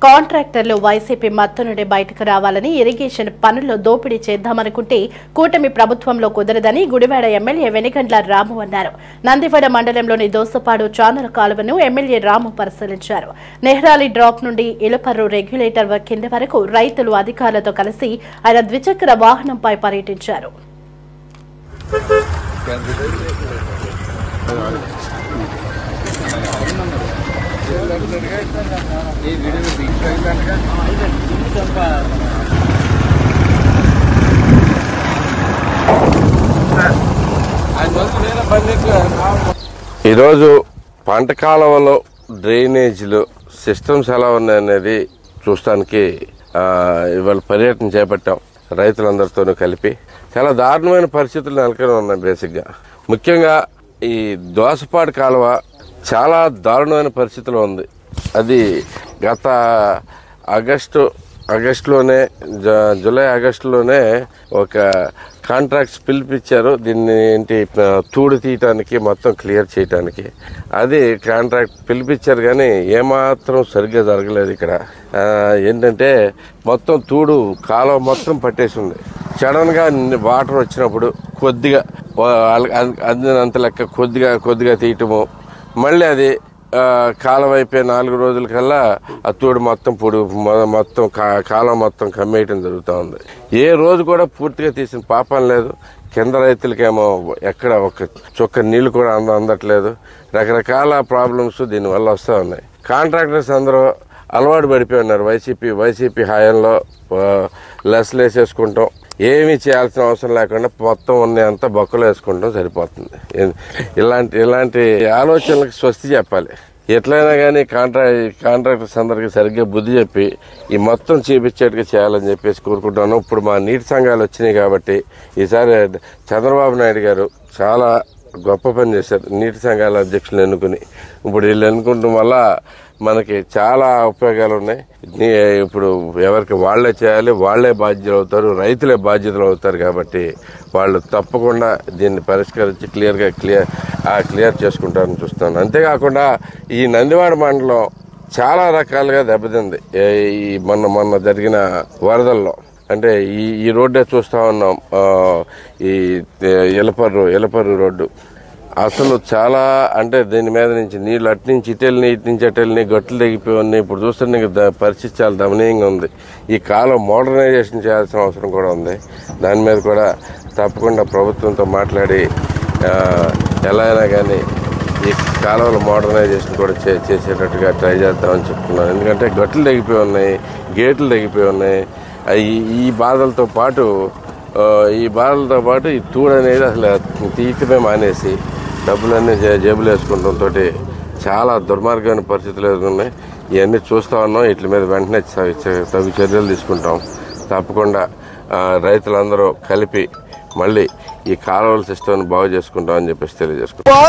కాంట్రాక్టర్లు వైసీపీ మత్తు నుండి బయటకు రావాలని ఇరిగేషన్ పనుల్లో దోపిడీ చేద్దామనుకుంటే కూటమి ప్రభుత్వంలో కుదరదని గుడివాడ ఎమ్మెల్యే వెనిగండ్ల రాము అన్నారు. నందివాడ మండలంలోని దోసపాడు ఛానల్ కాలువను ఎమ్మెల్యే రాము పరిశీలించారు. నెహ్రాలి డ్రాప్ నుండి ఇలుపర్రు రెగ్యులేటర్ కింద వరకు రైతులు అధికారులతో కలిసి ఆయన ద్విచక్ర వాహనంపై పర్యటించారు. ఈరోజు పంట కాలువలో డ్రైనేజీలు సిస్టమ్స్ ఎలా ఉన్నాయనేది చూస్తానికి ఇవాళ పర్యటన చేపట్టాం. రైతులందరితోనూ కలిపి చాలా దారుణమైన పరిస్థితులు నెలకొని ఉన్నాయి. బేసిక్గా ముఖ్యంగా ఈ దోసపాడు కాలువ చాలా దారుణమైన పరిస్థితిలో ఉంది. అది గత ఆగస్టులోనే జూలై ఆగస్టులోనే ఒక కాంట్రాక్ట్స్ పిలిపించారు. దీన్ని ఏంటి తూడు తీయటానికి మొత్తం క్లియర్ చేయటానికి. అది కాంట్రాక్ట్ పిలిపించారు కానీ ఏమాత్రం సరిగ్గా జరగలేదు. ఇక్కడ ఏంటంటే మొత్తం తూడు కాలువ మొత్తం పట్టేసి ఉంది. సడన్గా వాటర్ వచ్చినప్పుడు కొద్దిగా అందినంత లెక్క కొద్దిగా తీయటము, మళ్ళీ అది కాలం అయిపోయి 4 రోజుల కల్లా ఆ తూడు మొత్తం కాలం మొత్తం కమ్మేయటం జరుగుతూ ఉంది. ఏ రోజు కూడా పూర్తిగా తీసిన పాపం లేదు. కింద రైతులకేమో ఎక్కడ ఒక చుక్క నీళ్లు కూడా అందట్లేదు. రకరకాల ప్రాబ్లమ్స్ దీనివల్ల వస్తూ ఉన్నాయి. కాంట్రాక్టర్స్ అందరూ అలవాటు పడిపోయి ఉన్నారు. వైసీపీ హాయంలో లెస్లు వేసేసుకుంటాం, ఏమీ చేయాల్సిన అవసరం లేకుండా మొత్తం అంతా బొక్కలు వేసుకుంటాం సరిపోతుంది. ఇలాంటి ఆలోచనలకు స్వస్తి చెప్పాలి. ఎట్లయినా కానీ కాంట్రాక్టర్స్ అందరికీ సరిగ్గా బుద్ధి చెప్పి ఈ మొత్తం చూపించేట్టుగా చేయాలని చెప్పేసి కోరుకుంటున్నాను. ఇప్పుడు మా నీటి సంఘాలు వచ్చినాయి కాబట్టి ఈసారి చంద్రబాబు నాయుడు గారు చాలా గొప్ప పని చేశారు. నీటి సంఘాల అధ్యక్షులు ఎన్నుకుని ఇప్పుడు వీళ్ళు ఎన్నుకుంటం వల్ల మనకి చాలా ఉపయోగాలు ఉన్నాయి. ఇప్పుడు ఎవరికి వాళ్లే చేయాలి, వాళ్లే బాధ్యులు అవుతారు, రైతులే బాధ్యతలు అవుతారు. కాబట్టి వాళ్ళు తప్పకుండా దీన్ని పరిష్కరించి క్లియర్ చేసుకుంటారని చూస్తాను. అంతేకాకుండా ఈ నందివాడ మండలం చాలా రకాలుగా దెబ్బతింది. ఈ మొన్న జరిగిన వరదల్లో అంటే ఈ రోడ్డే చూస్తా ఉన్నాం. ఈ ఇలపర్రు రోడ్డు అసలు చాలా అంటే దీని మీద నుంచి నీళ్లు అట్నుంచి ఇటెళ్ళి గట్లు తెగిపోయి ఉన్నాయి. ఇప్పుడు చూస్తే పరిస్థితి చాలా దమనీయంగా ఉంది. ఈ కాలం మోడర్నైజేషన్ చేయాల్సిన అవసరం కూడా ఉంది. దాని మీద కూడా తప్పకుండా ప్రభుత్వంతో మాట్లాడి ఎలా అయినా కానీ ఈ కాలువల మోడర్నైజేషన్ కూడా చేసేటట్టుగా ట్రై చేద్దామని చెప్తున్నాను. ఎందుకంటే గట్లు తెగిపోయి ఉన్నాయి, గేట్లు తెగిపోయి ఉన్నాయి. ఈ బాధలతో పాటు ఈ తూడు అనేది అసలు తీయటమే మానేసి డబ్బులన్నీ జేబులు వేసుకుంటంతో చాలా దుర్మార్గమైన పరిస్థితులు ఎదుర్కొన్నాయి. ఇవన్నీ చూస్తూ ఉన్నాం. వీటి మీద వెంటనే తగు చర్యలు తీసుకుంటాం. తప్పకుండా రైతులందరూ కలిపి మళ్ళీ ఈ కాలువల సిస్టమ్ని బాగు చేసుకుంటామని చెప్పేసి తెలియజేసుకుంటాం.